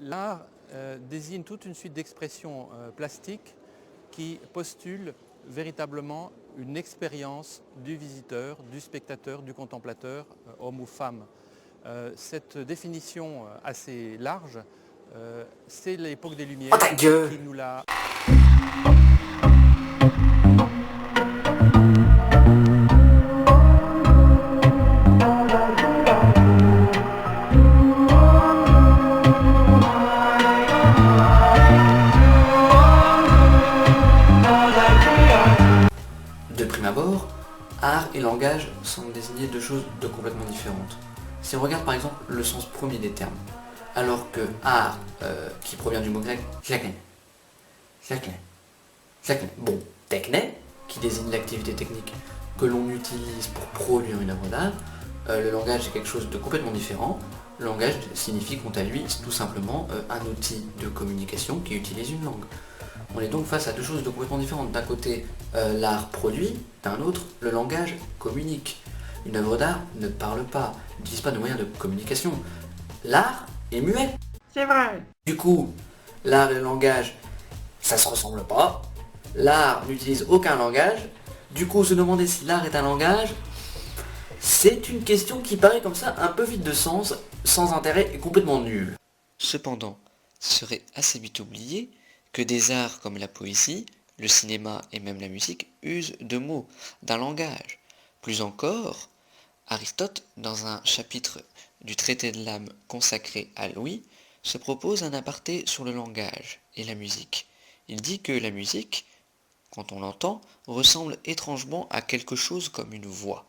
L'art désigne toute une suite d'expressions plastiques qui postulent véritablement une expérience du visiteur, du spectateur, du contemplateur, homme ou femme. Cette définition assez large, c'est l'époque des Oh Lumières ta gueule! qui nous l'a. De prime abord, art et langage semblent désigner deux choses complètement différentes. Si on regarde par exemple le sens premier des termes, alors que art, qui provient du mot grec chakne, bon, techne, qui désigne l'activité technique que l'on utilise pour produire une œuvre d'art, le langage est quelque chose de complètement différent. Le langage signifie quant à lui tout simplement un outil de communication qui utilise une langue. On est donc face à deux choses de complètement différentes. D'un côté, l'art produit, d'un autre, le langage communique. Une œuvre d'art ne parle pas, n'utilise pas de moyens de communication. L'art est muet. C'est vrai. Du coup, l'art et le langage, ça se ressemble pas. L'art n'utilise aucun langage. Du coup, se demander si l'art est un langage, c'est une question qui paraît comme ça un peu vide de sens, sans intérêt et complètement nulle. Cependant, ce serait assez vite oublié que des arts comme la poésie, le cinéma et même la musique usent de mots, d'un langage. Plus encore, Aristote, dans un chapitre du traité de l'âme consacré à Louis, se propose un aparté sur le langage et la musique. Il dit que la musique, quand on l'entend, ressemble étrangement à quelque chose comme une voix.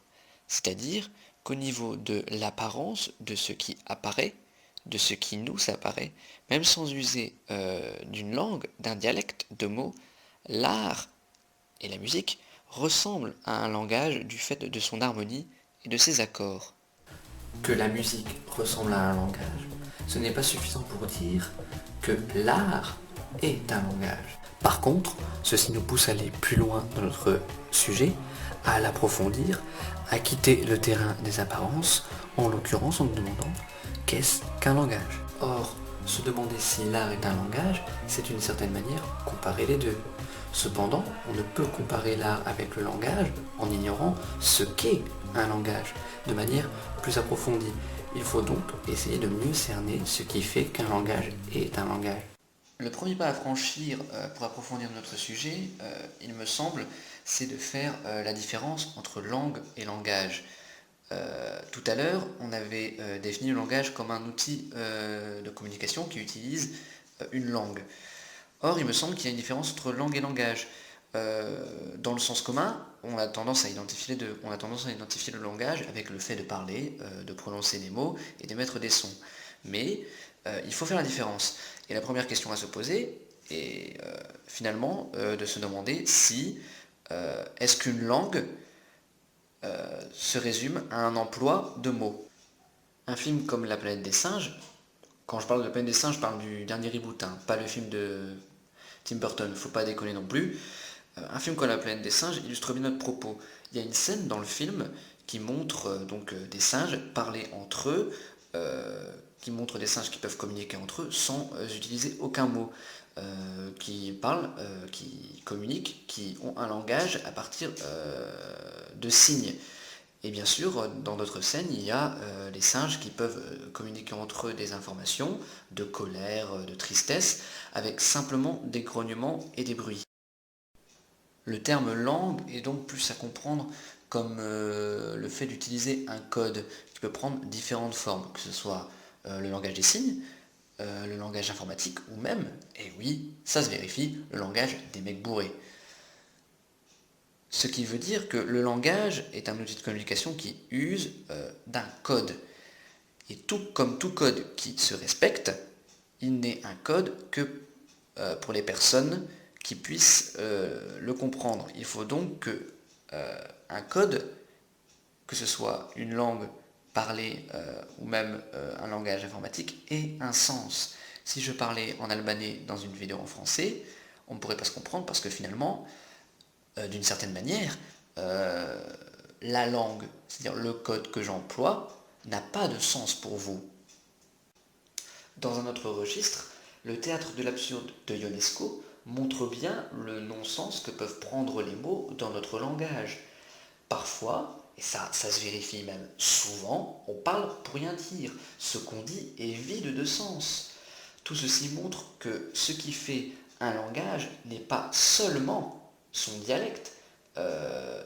C'est-à-dire qu'au niveau de l'apparence de ce qui apparaît, de ce qui nous apparaît, même sans user d'une langue, d'un dialecte, de mots, l'art et la musique ressemblent à un langage du fait de son harmonie et de ses accords. Que la musique ressemble à un langage, ce n'est pas suffisant pour dire que l'art est un langage. Par contre, ceci nous pousse à aller plus loin dans notre sujet, à l'approfondir, à quitter le terrain des apparences, en l'occurrence en nous demandant qu'est-ce qu'un langage. Or, se demander si l'art est un langage, c'est d'une certaine manière comparer les deux. Cependant, on ne peut comparer l'art avec le langage en ignorant ce qu'est un langage de manière plus approfondie. Il faut donc essayer de mieux cerner ce qui fait qu'un langage est un langage. Le premier pas à franchir pour approfondir notre sujet, il me semble, c'est de faire la différence entre langue et langage. Tout à l'heure, on avait défini le langage comme un outil de communication qui utilise une langue. Or, il me semble qu'il y a une différence entre langue et langage. Dans le sens commun, on a tendance à identifier les deux. On a tendance à identifier le langage avec le fait de parler, de prononcer des mots et d'émettre des sons. Mais il faut faire la différence. Et la première question à se poser est finalement de se demander si est-ce qu'une langue se résume à un emploi de mots. Un film comme La planète des singes, quand je parle de La planète des singes, je parle du dernier reboot, hein, pas le film de Tim Burton, faut pas déconner non plus. Un film comme La planète des singes illustre bien notre propos. Il y a une scène dans le film qui montre des singes parler entre eux, qui montre des singes qui peuvent communiquer entre eux sans utiliser aucun mot, qui parlent, qui communiquent, qui ont un langage à partir de signes. Et bien sûr, dans d'autres scènes, il y a les singes qui peuvent communiquer entre eux des informations de colère, de tristesse, avec simplement des grognements et des bruits. Le terme langue est donc plus à comprendre comme le fait d'utiliser un code qui peut prendre différentes formes, que ce soit le langage des signes, le langage informatique, ou même, et oui, ça se vérifie, le langage des mecs bourrés. Ce qui veut dire que le langage est un outil de communication qui use d'un code. Et tout comme tout code qui se respecte, il n'est un code que pour les personnes qui puissent le comprendre. Il faut donc que un code, que ce soit une langue parlée ou même un langage informatique, ait un sens. Si je parlais en albanais dans une vidéo en français, on ne pourrait pas se comprendre parce que finalement, d'une certaine manière, la langue, c'est-à-dire le code que j'emploie, n'a pas de sens pour vous. Dans un autre registre, le théâtre de l'absurde de Ionesco montre bien le non-sens que peuvent prendre les mots dans notre langage. Parfois, et ça se vérifie même souvent, on parle pour rien dire. Ce qu'on dit est vide de sens. Tout ceci montre que ce qui fait un langage n'est pas seulement son dialecte,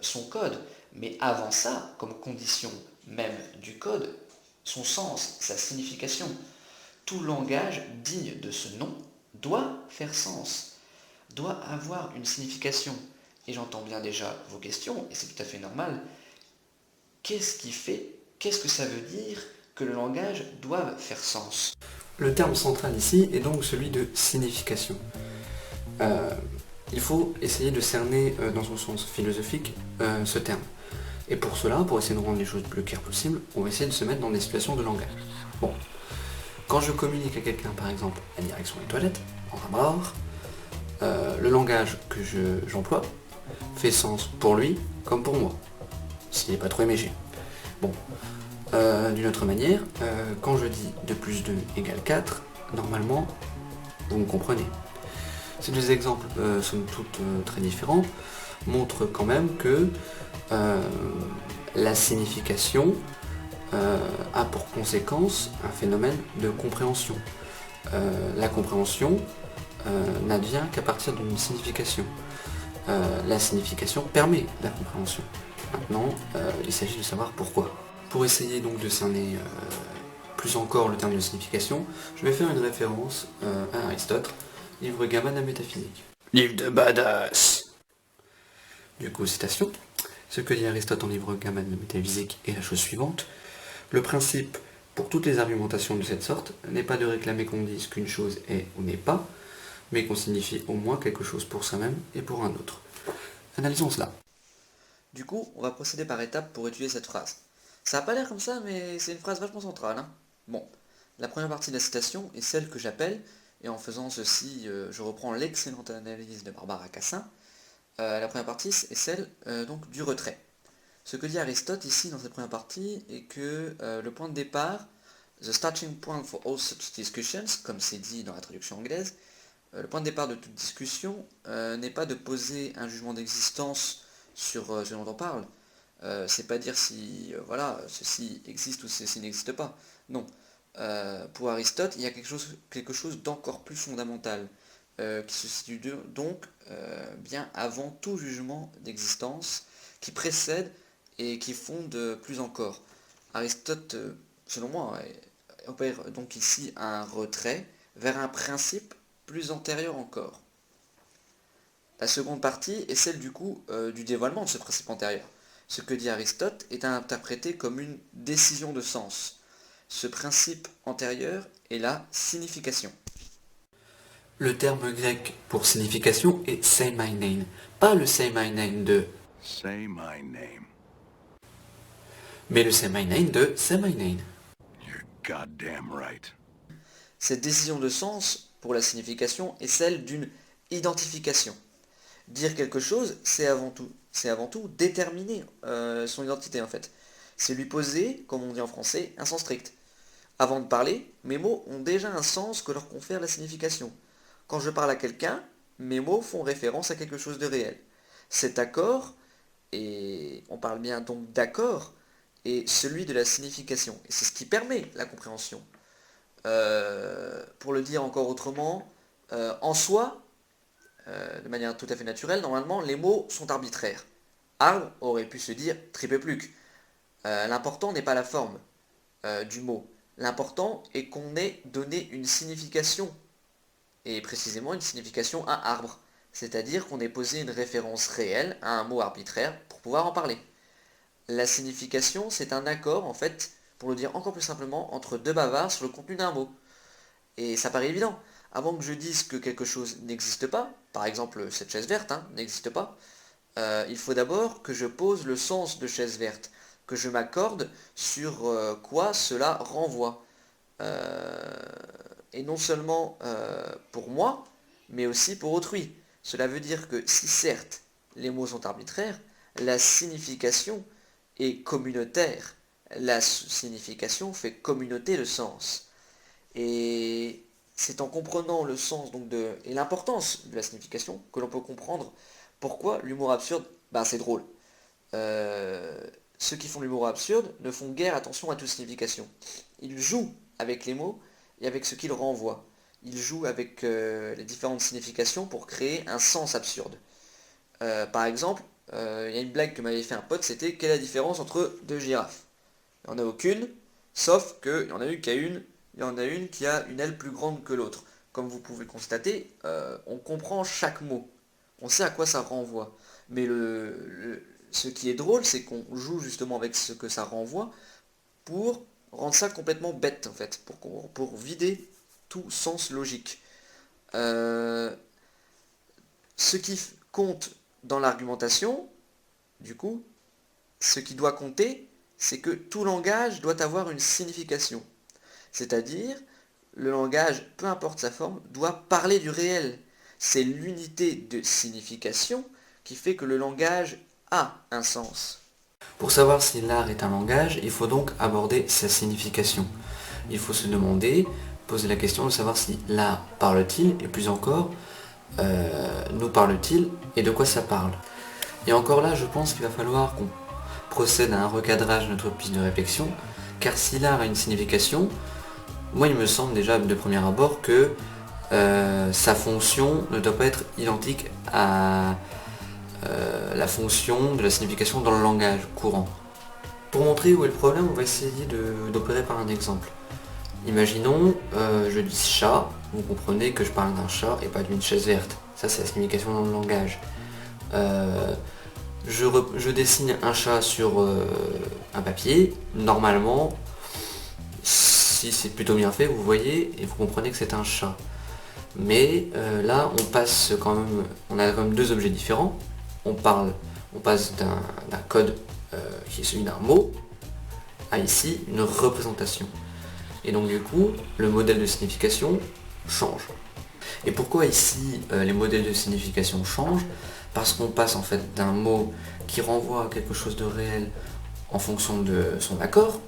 son code, mais avant ça, comme condition même du code, son sens, sa signification. Tout langage digne de ce nom doit faire sens, doit avoir une signification. Et j'entends bien déjà vos questions, et c'est tout à fait normal. Qu'est-ce que ça veut dire que le langage doive faire sens? Le terme central ici est donc celui de signification. Il faut essayer de cerner dans son sens philosophique ce terme. Et pour cela, pour essayer de rendre les choses le plus claires possible, on va essayer de se mettre dans des situations de langage. Bon, quand je communique à quelqu'un par exemple à direction des toilettes, en rabord, le langage que j'emploie fait sens pour lui comme pour moi, s'il n'est pas trop éméché. Bon, d'une autre manière, quand je dis 2 plus 2 égale 4, normalement, vous me comprenez. Ces deux exemples, somme toute très différents, montrent quand même que la signification a pour conséquence un phénomène de compréhension. La compréhension n'advient qu'à partir d'une signification. La signification permet la compréhension. Maintenant, il s'agit de savoir pourquoi. Pour essayer donc de cerner plus encore le terme de signification, je vais faire une référence à Aristote, livre Gamma de la métaphysique. Livre de badass. Du coup, citation. Ce que dit Aristote en livre Gamma de la métaphysique est la chose suivante. Le principe pour toutes les argumentations de cette sorte n'est pas de réclamer qu'on dise qu'une chose est ou n'est pas, mais qu'on signifie au moins quelque chose pour soi-même et pour un autre. Analysons cela. Du coup, on va procéder par étapes pour étudier cette phrase. Ça n'a pas l'air comme ça, mais c'est une phrase vachement centrale. Hein. Bon, la première partie de la citation est celle que j'appelle, et en faisant ceci, je reprends l'excellente analyse de Barbara Cassin. La première partie est celle donc du retrait. Ce que dit Aristote ici dans cette première partie est que le point de départ, the starting point for all such discussions, comme c'est dit dans la traduction anglaise, le point de départ de toute discussion n'est pas de poser un jugement d'existence sur ce dont on parle. C'est pas dire si ceci existe ou ceci n'existe pas. Non. Pour Aristote, il y a quelque chose d'encore plus fondamental qui se situe donc bien avant tout jugement d'existence, qui précède et qui fonde plus encore. Aristote, selon moi, opère donc ici un retrait vers un principe plus antérieur encore. La seconde partie est celle du coup du dévoilement de ce principe antérieur. Ce que dit Aristote est à interpréter comme une décision de sens. Ce principe antérieur est la signification. Le terme grec pour signification est seimainen, pas le seimainen de Say my name. mais le seimainen de seimainen. You're goddamn right. Cette décision de sens pour la signification est celle d'une identification. Dire quelque chose, c'est avant tout déterminer son identité en fait. C'est lui poser, comme on dit en français, un sens strict. Avant de parler, mes mots ont déjà un sens que leur confère la signification. Quand je parle à quelqu'un, mes mots font référence à quelque chose de réel. Cet accord, et on parle bien donc d'accord, est celui de la signification. Et c'est ce qui permet la compréhension. Pour le dire encore autrement, en soi, de manière tout à fait naturelle, normalement, les mots sont arbitraires. Arbre aurait pu se dire tripepluc. L'important n'est pas la forme du mot. L'important est qu'on ait donné une signification, et précisément une signification à arbre. C'est-à-dire qu'on ait posé une référence réelle à un mot arbitraire pour pouvoir en parler. La signification, c'est un accord, en fait, pour le dire encore plus simplement, entre deux bavards sur le contenu d'un mot. Et ça paraît évident. Avant que je dise que quelque chose n'existe pas, par exemple cette chaise verte n'existe pas, il faut d'abord que je pose le sens de chaise verte, que je m'accorde sur quoi cela renvoie. Et non seulement pour moi, mais aussi pour autrui. Cela veut dire que si certes les mots sont arbitraires, la signification est communautaire. La signification fait communauté de sens. Et c'est en comprenant le sens et l'importance de la signification que l'on peut comprendre pourquoi l'humour absurde, c'est drôle. Ceux qui font l'humour absurde ne font guère attention à toute signification. Ils jouent avec les mots et avec ce qu'ils renvoient. Ils jouent avec les différentes significations pour créer un sens absurde. Par exemple, il y a une blague que m'avait fait un pote, c'était quelle est la différence entre deux girafes? Il n'y en a aucune, sauf qu'il y en a une qui a une aile plus grande que l'autre. Comme vous pouvez le constater, on comprend chaque mot. On sait à quoi ça renvoie. Mais ce qui est drôle, c'est qu'on joue justement avec ce que ça renvoie pour rendre ça complètement bête, en fait, pour vider tout sens logique. Ce qui compte dans l'argumentation, du coup, ce qui doit compter, c'est que tout langage doit avoir une signification. C'est-à-dire, le langage, peu importe sa forme, doit parler du réel. C'est l'unité de signification qui fait que le langage a un sens. Pour savoir si l'art est un langage, il faut donc aborder sa signification. Il faut se demander, poser la question de savoir si l'art parle-t-il, et plus encore, nous parle-t-il, et de quoi ça parle. Et encore là, je pense qu'il va falloir qu'on procède à un recadrage de notre piste de réflexion, car si l'art a une signification, moi il me semble déjà de premier abord que sa fonction ne doit pas être identique à la fonction de la signification dans le langage courant. Pour montrer où est le problème, on va essayer d'opérer par un exemple. Imaginons, je dis chat, vous comprenez que je parle d'un chat et pas d'une chaise verte. Ça c'est la signification dans le langage. Je dessine un chat sur un papier. Normalement, si c'est plutôt bien fait, vous voyez et vous comprenez que c'est un chat. Mais là, on passe quand même, on a quand même deux objets différents. On passe d'un code qui est celui d'un mot à ici une représentation. Et donc du coup, le modèle de signification change. Et pourquoi ici les modèles de signification changent? Parce qu'on passe en fait d'un mot qui renvoie à quelque chose de réel en fonction de son accord,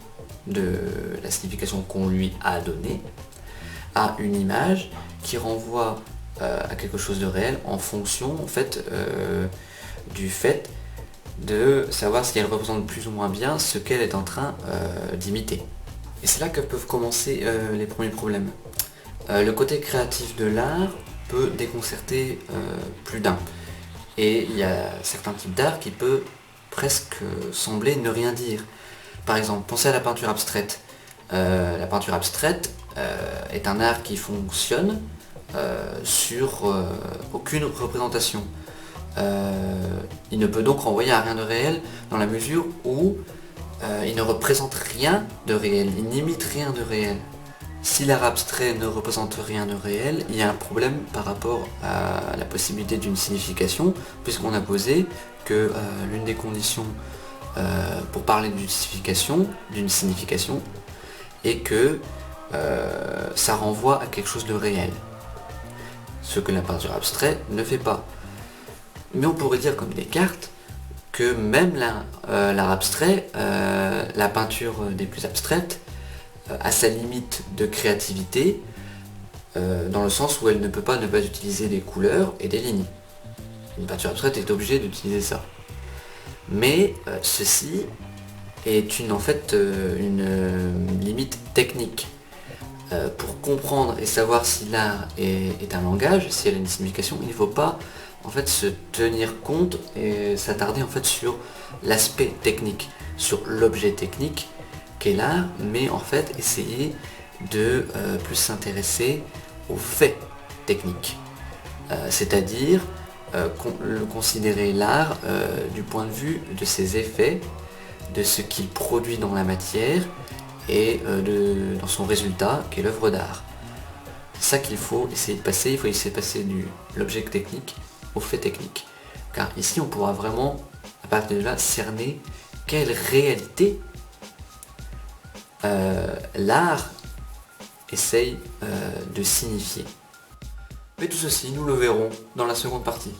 de la signification qu'on lui a donnée, à une image qui renvoie à quelque chose de réel en fonction en fait du fait de savoir si elle représente plus ou moins bien ce qu'elle est en train d'imiter. Et c'est là que peuvent commencer les premiers problèmes. Le côté créatif de l'art peut déconcerter plus d'un. Et il y a certains types d'art qui peuvent presque sembler ne rien dire. Par exemple, pensez à la peinture abstraite. La peinture abstraite est un art qui fonctionne sur aucune représentation. Il ne peut donc renvoyer à rien de réel dans la mesure où il ne représente rien de réel, il n'imite rien de réel. Si l'art abstrait ne représente rien de réel, il y a un problème par rapport à la possibilité d'une signification, puisqu'on a posé que l'une des conditions pour parler d'une signification est que ça renvoie à quelque chose de réel. Ce que la peinture abstraite ne fait pas. Mais on pourrait dire comme Descartes que même l'art abstrait, la peinture des plus abstraites, a sa limite de créativité, dans le sens où elle ne peut pas ne pas utiliser des couleurs et des lignes. Une peinture abstraite est obligée d'utiliser ça. Mais ceci est une limite technique. Pour comprendre et savoir si l'art est un langage, si elle a une signification, il ne faut pas en fait se tenir compte et s'attarder en fait sur l'aspect technique, sur l'objet technique qu'est l'art, mais en fait essayer de plus s'intéresser aux faits techniques, c'est-à-dire considérer l'art du point de vue de ses effets, de ce qu'il produit dans la matière et dans son résultat qui est l'œuvre d'art. C'est ça qu'il faut essayer de passer, il faut essayer de passer de l'objet technique au fait technique. Car ici on pourra vraiment, à partir de là, cerner quelle réalité l'art essaye de signifier. Mais tout ceci, nous le verrons dans la seconde partie.